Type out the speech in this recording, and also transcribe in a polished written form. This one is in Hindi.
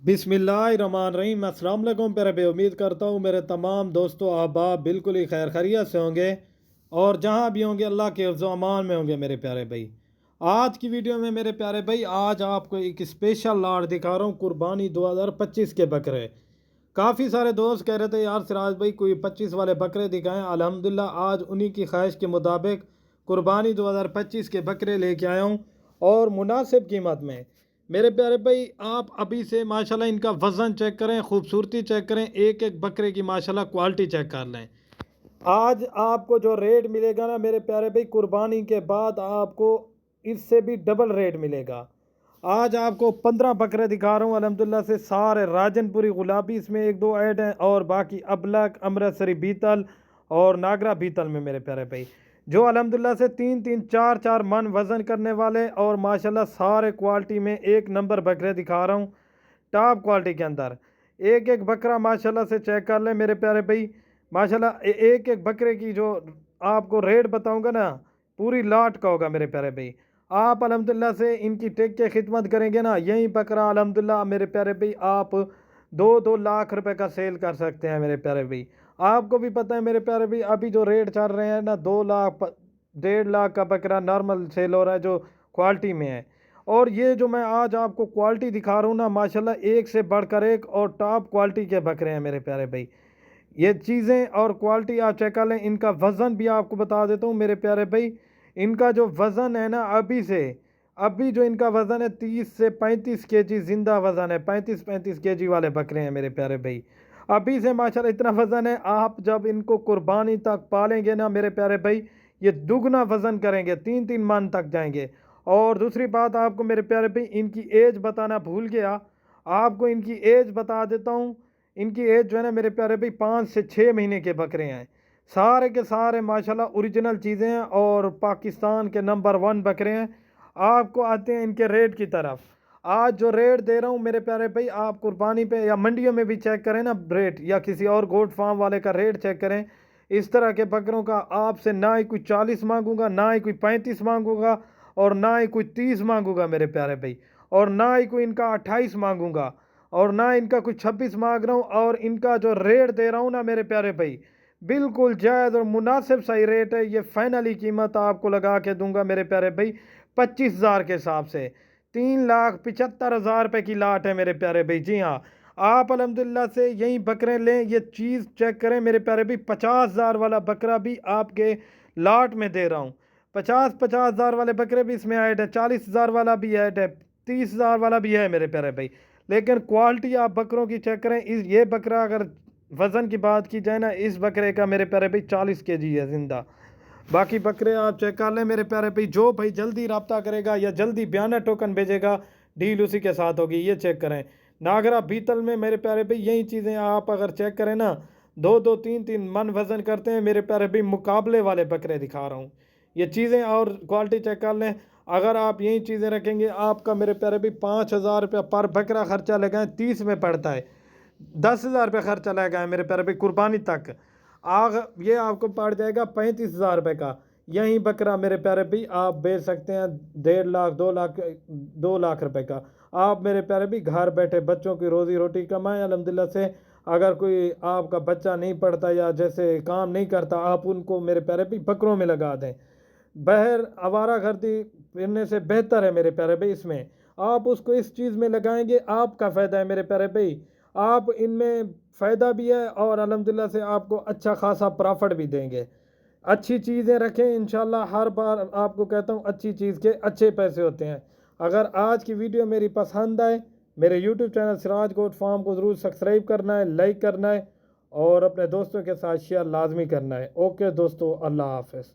बिस्मिल्लाहिर्रहमानिर्रहीम। अस्सलाम वालेकुम प्यारे भाई, उम्मीद करता हूँ मेरे तमाम दोस्तों अहबाब बिल्कुल ही खैर खैरियत से होंगे और जहाँ भी होंगे अल्लाह के हिफ्ज़ व अमान में होंगे मेरे प्यारे भाई। आज की वीडियो में मेरे प्यारे भाई आज आपको एक स्पेशल लाट दिखा रहा हूँ कुर्बानी 2025 के बकरे। काफ़ी सारे दोस्त कह रहे थे यार सिराज भाई कोई 25 वाले बकरे दिखाएं। अल्हम्दुलिल्लाह आज उन्हीं की ख्वाहिश के मुताबिक कुर्बानी 2025 के बकरे लेके आया हूँ और मुनासिब कीमत में। मेरे प्यारे भाई आप अभी से माशाल्लाह इनका वज़न चेक करें, खूबसूरती चेक करें, एक एक बकरे की माशाल्लाह क्वालिटी चेक कर लें। आज आपको जो रेट मिलेगा ना मेरे प्यारे भाई, कुर्बानी के बाद आपको इससे भी डबल रेट मिलेगा। आज आपको 15 बकरे दिखा रहा हूँ अल्हम्दुलिल्लाह से, सारे राजनपुरी गुलाबी इसमें एक दो ऐड हैं और बाकी अबलक, अमृतसरी बीतल और नागरा बीतल में मेरे प्यारे भाई, जो अल्हम्दुलिल्लाह से 3-3 4-4 मन वज़न करने वाले और माशाल्लाह सारे क्वालिटी में एक नंबर बकरे दिखा रहा हूँ टॉप क्वालिटी के अंदर। एक एक बकरा माशाल्लाह से चेक कर लें मेरे प्यारे भाई। माशाल्लाह एक एक बकरे की जो आपको रेट बताऊंगा ना पूरी लाट का होगा मेरे प्यारे भाई। आप अल्हम्दुलिल्लाह से इनकी टेक के खिदमत करेंगे ना, यही बकरा अल्हम्दुलिल्लाह मेरे प्यारे भाई आप 2-2 लाख रुपए का सेल कर सकते हैं मेरे प्यारे भाई। आपको भी पता है मेरे प्यारे भाई अभी जो रेट चल रहे हैं ना 2 लाख 1.5 लाख का बकरा नॉर्मल सेल हो रहा है जो क्वालिटी में है। और ये जो मैं आज आपको क्वालिटी दिखा रहा हूँ ना माशाल्लाह एक से बढ़कर एक और टॉप क्वालिटी के बकरे हैं मेरे प्यारे भाई। ये चीज़ें और क्वालिटी आप चेक कर लें। इनका वज़न भी आपको बता देता हूँ मेरे प्यारे भाई। इनका जो वज़न है ना अभी जो इनका वज़न है 30 से 35 केजी ज़िंदा वज़न है। 35-35 केजी वाले बकरे हैं मेरे प्यारे भाई। अभी से माशाल्लाह इतना वज़न है, आप जब इनको कुर्बानी तक पालेंगे ना मेरे प्यारे भाई ये दुगना वज़न करेंगे, 3-3 मन तक जाएंगे। और दूसरी बात आपको मेरे प्यारे भाई इनकी एज बताना भूल गया, आपको इनकी एज बता देता हूँ। इनकी एज जो है ना मेरे प्यारे भाई 5 से 6 महीने के बकरे हैं। सारे के सारे माशाल्लाह ओरिजिनल चीज़ें हैं और पाकिस्तान के नंबर 1 बकरे हैं। आपको आते हैं इनके रेट की तरफ। आज जो रेट दे रहा हूँ मेरे प्यारे भाई आप कुर्बानी पे या मंडियों में भी चेक करें ना रेट, या किसी और गोट फार्म वाले का रेट चेक करें। इस तरह के बकरों का आपसे ना ही कोई 40 मांगूंगा, ना ही कोई 35 मांगूंगा और ना ही कोई 30 मांगूंगा मेरे प्यारे भाई, और ना ही कोई इनका 28 मांगूंगा और ना इनका कुछ 26 मांग रहा हूँ। और इनका जो रेट दे रहा हूँ ना मेरे प्यारे भाई बिल्कुल जायज़ और मुनासिब सही रेट है। ये फाइनली कीमत आपको लगा के दूंगा मेरे प्यारे भाई 25,000 के हिसाब से। 3,75,000 रुपये की लाट है मेरे प्यारे भाई। जी हाँ, आप अल्हम्दुलिल्लाह से यही बकरे लें। ये चीज़ चेक करें मेरे प्यारे भाई, 50,000 वाला बकरा भी आपके लाट में दे रहा हूँ। 50,000 वाले बकरे भी इसमें ऐड है, 40,000 वाला भी ऐड है, 30,000 वाला भी है मेरे प्यारे भाई। लेकिन क्वालिटी आप बकरों की चेक करें। इस ये बकरा अगर वज़न की बात की जाए ना इस बकरे का मेरे प्यारे भाई 40 केजी है ज़िंदा। बाकी बकरे आप चेक कर लें मेरे प्यारे भाई। जो भाई जल्दी रब्ता करेगा या जल्दी बयाना टोकन भेजेगा डील उसी के साथ होगी, ये चेक करें। नागरा बीतल में मेरे प्यारे भाई यही चीज़ें आप अगर चेक करें ना 2-2 3-3 मन वज़न करते हैं मेरे प्यारे भाई। मुकाबले वाले बकरे दिखा रहा हूँ, ये चीज़ें और क्वालिटी चेक कर लें। अगर आप यही चीज़ें रखेंगे आपका मेरे प्यारे भाई 5,000 रुपया पर बकरा खर्चा लगाएं 30 में पड़ता है। 10,000 रुपये खर्चा लगाएं मेरे प्यारे भाई कुर्बानी तक, आग ये आपको पड़ जाएगा 35,000 रुपये का। यही बकरा मेरे प्यारे भाई आप बेच सकते हैं 1.5 लाख 2 लाख रुपए का। आप मेरे प्यारे भाई घर बैठे बच्चों की रोज़ी रोटी कमाएं अल्हम्दुलिल्लाह से। अगर कोई आपका बच्चा नहीं पढ़ता या जैसे काम नहीं करता आप उनको मेरे प्यारे भाई बकरों में लगा दें। बहर आवारा गर्दी फिरने से बेहतर है मेरे प्यारे भाई, इसमें आप उसको इस चीज़ में लगाएंगे आपका फ़ायदा है मेरे प्यारे भाई। आप इनमें फ़ायदा भी है और अल्हम्दुलिल्लाह से आपको अच्छा खासा प्रॉफिट भी देंगे। अच्छी चीज़ें रखें इंशाल्लाह, हर बार आपको कहता हूँ अच्छी चीज़ के अच्छे पैसे होते हैं। अगर आज की वीडियो मेरी पसंद आए मेरे YouTube channel Siraj goat farm को ज़रूर सब्सक्राइब करना है, लाइक करना है और अपने दोस्तों के साथ शेयर लाजमी करना है। ओके दोस्तों, अल्लाह हाफ़िज़।